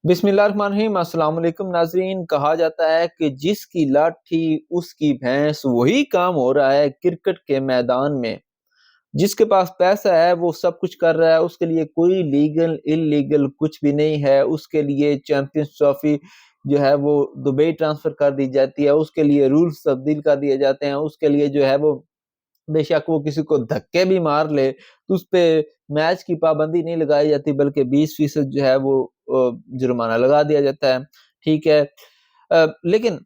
बिस्मिल्लाहिर्रहमानिर्रहीम। अस्सलाम वालेकुम नाजरीन। कहा जाता है कि जिसकी लाठी उसकी भैंस, वही काम हो रहा है क्रिकेट के मैदान में। जिसके पास पैसा है वो सब कुछ कर रहा है, उसके लिए कोई लीगल इलीगल कुछ भी नहीं है। उसके लिए चैंपियंस ट्रॉफी जो है वो दुबई ट्रांसफर कर दी जाती है, उसके लिए रूल्स तब्दील कर दिए जाते हैं, उसके लिए जो है वो बेशक वो किसी को धक्के भी मार ले तो उस पे मैच की पाबंदी नहीं लगाई जाती, बल्कि 20% जो है वो जुर्माना लगा दिया जाता है। ठीक है। लेकिन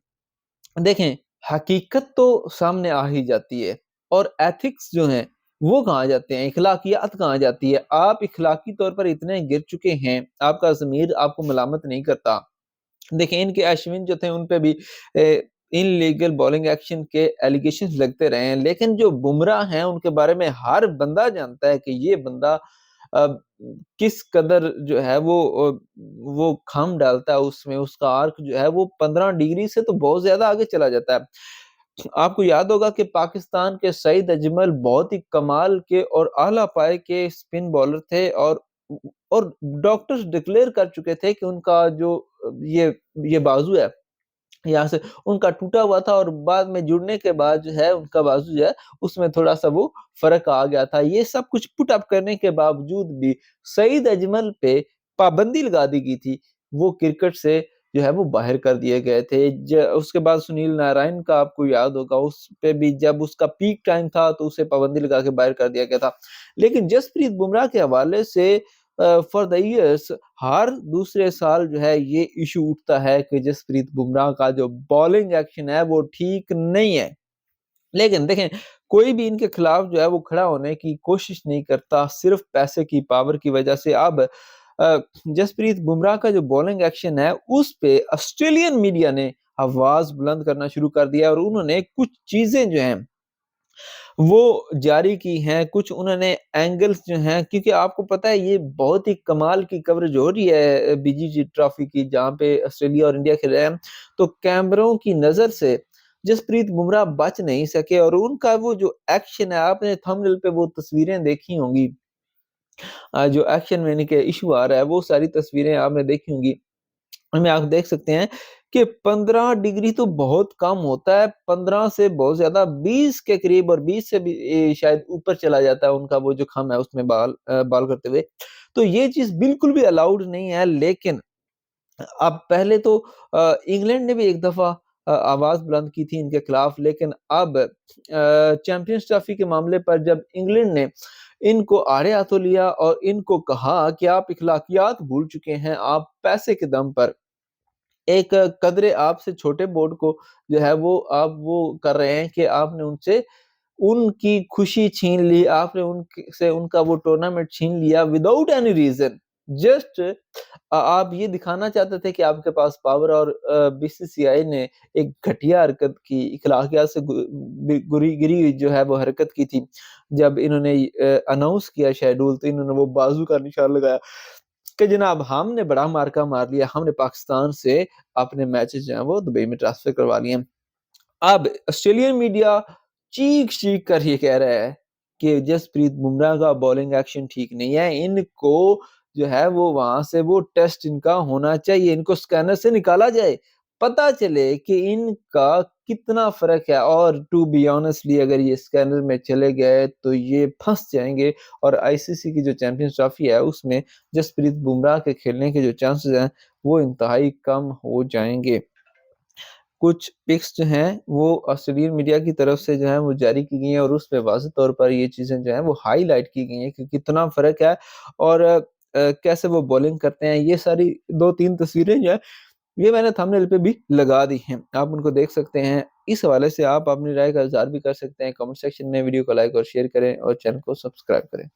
देखें, हकीकत तो सामने आ ही जाती है और एथिक्स जो हैं वो कहाँ जाते हैं, इखलाकियात कहाँ जाती है। आप इखलाकी तौर पर इतने गिर चुके हैं, आपका ज़मीर आपको मलामत नहीं करता। देखिए, इनके अश्विन जो थे उन पे भी इनलीगल बॉलिंग एक्शन के एलिगेशंस लगते रहे हैं, लेकिन जो बुमराह हैं उनके बारे में हर बंदा जानता है कि ये बंदा अ, किस कदर जो है वो खम डालता है उसमें, उसका आर्क जो है वो 15 डिग्री से तो बहुत ज़्यादा आगे चला जाता है। आपको याद होगा कि पाकिस्तान के सईद अजमल बहुत ही कमाल के और आला पाए के स्पिन बॉलर थे और डॉक्टर्स डिक्लेयर कर चुके थे कि उनका जो ये ये बाजू है, यहाँ से उनका टूटा हुआ था और बाद में जुड़ने के बाद जो है उनका बाजू जो है उसमें थोड़ा-सा वो फ़र्क आ गया था। ये सब कुछ पुट अप करने के बावजूद भी सईद अजमल पे पाबंदी लगा दी गई थी। वो क्रिकेट से जो है वो बाहर कर दिए गए थे। उसके बाद सुनील नारायण का आपको याद होगा, उस पे भी जब उसका पीक टाइम था तो उसे पाबंदी लगा के बाहर कर दिया गया था। लेकिन जसप्रीत बुमराह के हवाले से फॉर द ईयर्स हर दूसरे साल जो है ये इशू उठता है कि जसप्रीत बुमराह का जो बॉलिंग एक्शन है वो ठीक नहीं है। लेकिन देखें, कोई भी इनके खिलाफ जो है वो खड़ा होने की कोशिश नहीं करता, सिर्फ पैसे की पावर की वजह से। अब जसप्रीत बुमराह का जो बॉलिंग एक्शन है उस पे ऑस्ट्रेलियन मीडिया ने आवाज बुलंद करना शुरू कर दिया और उन्होंने कुछ चीजें जो हैं वो जारी की हैं, कुछ उन्होंने एंगल्स जो हैं, क्योंकि आपको पता है ये बहुत ही कमाल की कवरेज हो रही है बीजीजी ट्रॉफी की, जहाँ पे ऑस्ट्रेलिया और इंडिया खेल रहे हैं। तो कैमरों की नज़र से जसप्रीत बुमराह बच नहीं सके और उनका वो जो एक्शन है, आपने थंबनेल पे वो तस्वीरें देखी होंगी। जो एक्शन में इनके इश्यू आ रहा है, वो सारी तस्वीरें आपने देखी होंगी। में आप देख सकते हैं कि 15 डिग्री तो बहुत कम होता है, 15 से बहुत ज़्यादा 20 के करीब और 20 से भी शायद ऊपर चला जाता है उनका वो जो खम है उसमें बाल करते हुए। तो ये चीज़ बिल्कुल भी अलाउड नहीं है, लेकिन अब पहले तो इंग्लैंड ने भी एक दफ़ा आवाज़ बुलंद की थी इनके खिलाफ, लेकिन अब चैंपियंस ट्रॉफी के मामले पर जब इंग्लैंड ने इनको आड़े हाथों लिया और इनको कहा कि आप इखलाकियात भूल चुके हैं, आप पैसे के दम पर एक कदरे आपसे छोटे बोर्ड को जो है वो आप वो कर रहे हैं कि आपने उनसे उनकी खुशी छीन ली, आपने उनसे उनका वो टूर्नामेंट छीन लिया विदाउट एनी रीज़न। जस्ट आप ये दिखाना चाहते थे कि आपके पास पावर और बीसीसीआई ने एक घटिया हरकत की, इखलाकियात से गिरी हुई जो है वो हरकत की थी। जब इन्होंने अनाउंस किया शेड्यूल तो इन्होंने वो बाजू का निशान लगाया कि जनाब हमने बड़ा मार्का मार लिया, हमने पाकिस्तान से अपने मैचेज़ जो हैं वो दुबई में ट्रांसफ़र करवा लिए हैं। अब ऑस्ट्रेलियन मीडिया चीख-चीख कर ये कह रहा है कि जसप्रीत बुमराह का बॉलिंग एक्शन ठीक नहीं है, इनको जो है वो वहाँ से वो टेस्ट इनका होना चाहिए, इनको स्कैनर से निकाला जाए, पता चले कि इनका कितना फ़र्क है। और टू बी ऑनेस्टली अगर ये स्कैनर में चले गए तो ये फँस जाएँगे और आईसीसी की जो चैंपियंस ट्रॉफी है उसमें जसप्रीत बुमराह के खेलने के जो चांसेज़ हैं वो इंतहाई कम हो जाएँगे। कुछ पिक्स जो हैं वो ऑस्ट्रेलियन मीडिया की तरफ से जो है वो जारी की गई हैं और उस पे वाज़ेह तौर पर ये चीज़ें जो हैं वो हाइलाइट की गई हैं कि कितना फ़र्क है और कैसे वो बॉलिंग करते हैं। ये सारी 2-3 तस्वीरें जो हैं ये मैंने थंबनेल पे भी लगा दी हैं। आप उनको देख सकते हैं। इस हवाले से आप अपनी राय का इज़हार भी कर सकते हैं। कमेंट सेक्शन में वीडियो को लाइक और शेयर करें और चैनल को सब्सक्राइब करें।